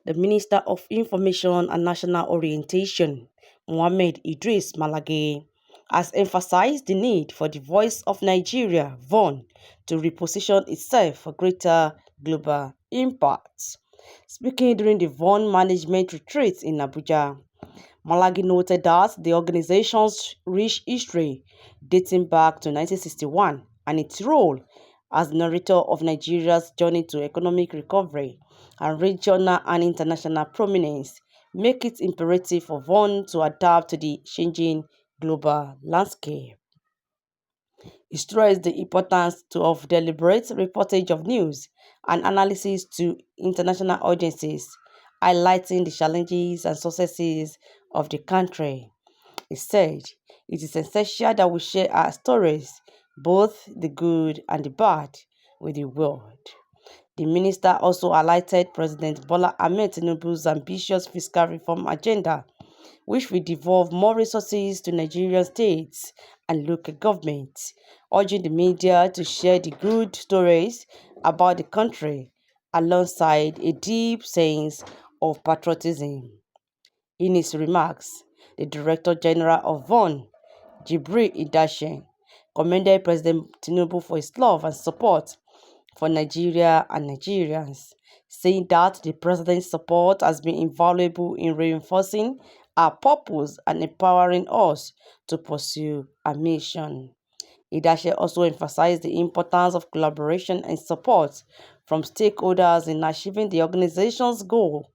The Minister of Information and National Orientation, Mohammed Idris Malage, has emphasized the need for the Voice of Nigeria (VON) to reposition itself for greater global impact. Speaking during the VON management retreat in Abuja, Malagi noted that the organization's rich history dating back to 1961 and its role as the narrator of Nigeria's journey to economic recovery and regional and international prominence make it imperative for VON to adapt to the changing global landscape. He stressed the importance of deliberate reportage of news and analysis to international audiences, highlighting the challenges and successes of the country. He said, "It is essential that we share our stories, both the good and the bad, with the world." The minister also highlighted President Bola Ahmed Tinubu's ambitious fiscal reform agenda, which will devolve more resources to Nigerian states and local governments, urging the media to share the good stories about the country alongside a deep sense of patriotism. In his remarks, the Director General of VON, Jibril Idashe, commended President Tinubu for his love and support for Nigeria and Nigerians, saying that the president's support has been invaluable in reinforcing our purpose and empowering us to pursue our mission. Idashe also emphasized the importance of collaboration and support from stakeholders in achieving the organization's goal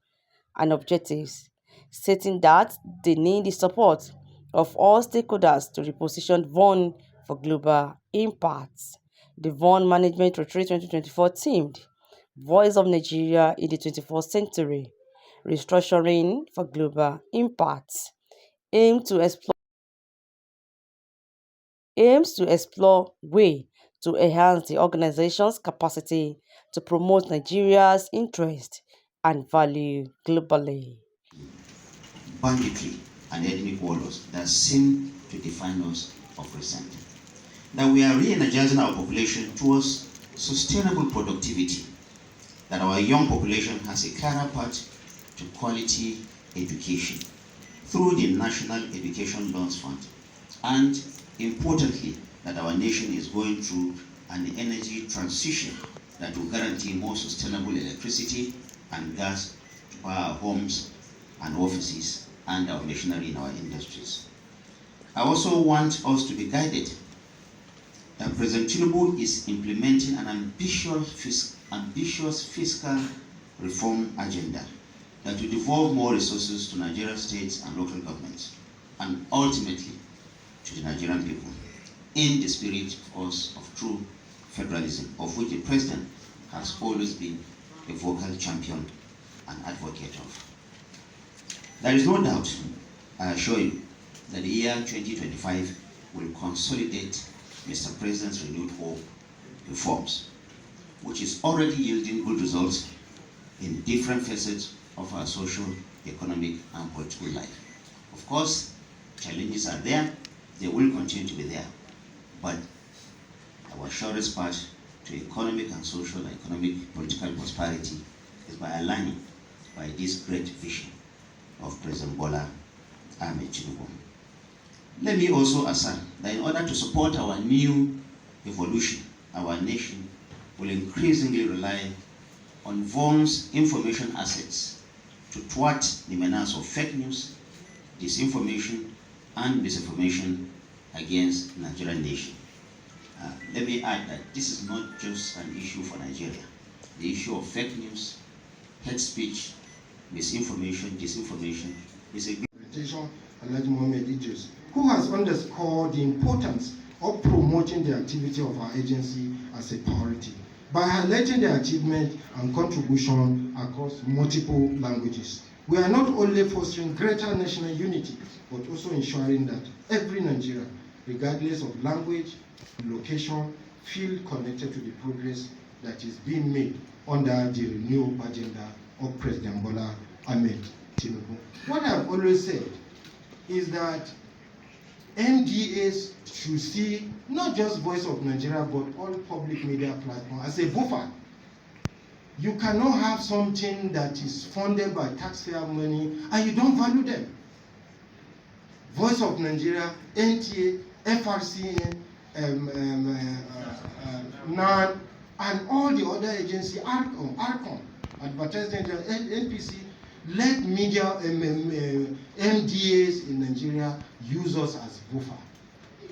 and objectives, stating that they need the support of all stakeholders to reposition VON for global impact. The VON Management Retreat 2024 themed Voice of Nigeria in the 21st Century, Restructuring for Global Impact, aims to explore ways to enhance the organization's capacity to promote Nigeria's interest and value globally. Banditry and ethnic warlords that seem to define us of recent. That we are re-energizing our population towards sustainable productivity, that our young population has a clearer path to quality education through the National Education Loans Fund, and importantly, that our nation is going through an energy transition that will guarantee more sustainable electricity and gas to power our homes and offices and our machinery in our industries. I also want us to be guided that President Tinubu is implementing an ambitious fiscal reform agenda that will devolve more resources to Nigerian states and local governments, and ultimately to the Nigerian people, in the spirit, of course, of true federalism, of which the President has always been a vocal champion and advocate of. There is no doubt, I assure you, that the year 2025 will consolidate Mr. President's renewed hope reforms, which is already yielding good results in different facets of our social, economic, and political life. Of course, challenges are there, they will continue to be there, but our surest path to economic and social, economic, political prosperity is by aligning by this great vision of President Bola Ahmed Tinubu. Let me also assert that in order to support our new evolution, our nation will increasingly rely on VON's information assets to thwart the menace of fake news, disinformation, and misinformation against the Nigerian nation. Let me add that this is not just an issue for Nigeria. The issue of fake news, hate speech, misinformation, disinformation is a presentation. Alhaji Mohammed Idris, who has underscored the importance of promoting the activity of our agency as a priority by highlighting the achievement and contribution across multiple languages. We are not only fostering greater national unity, but also ensuring that every Nigerian, regardless of language, location, feel connected to the progress that is being made under the renewed agenda of President Bola Ahmed Tinubu. What I've always said is that NDAs should see not just Voice of Nigeria, but all public media platforms as a buffer You cannot have something that is funded by taxpayer money and you don't value them. Voice of Nigeria, NTA, FRCN, NAN, and all the other agencies, ARCOM, Advertising NPC, let media MDAs in Nigeria use us as buffer.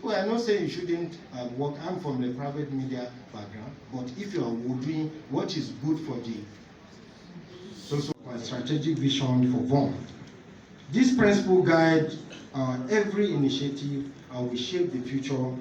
Well, I'm not saying you shouldn't work. I'm from the private media background, but if you are doing what is good for the social strategic vision for VON, this principle guide every initiative and will shape the future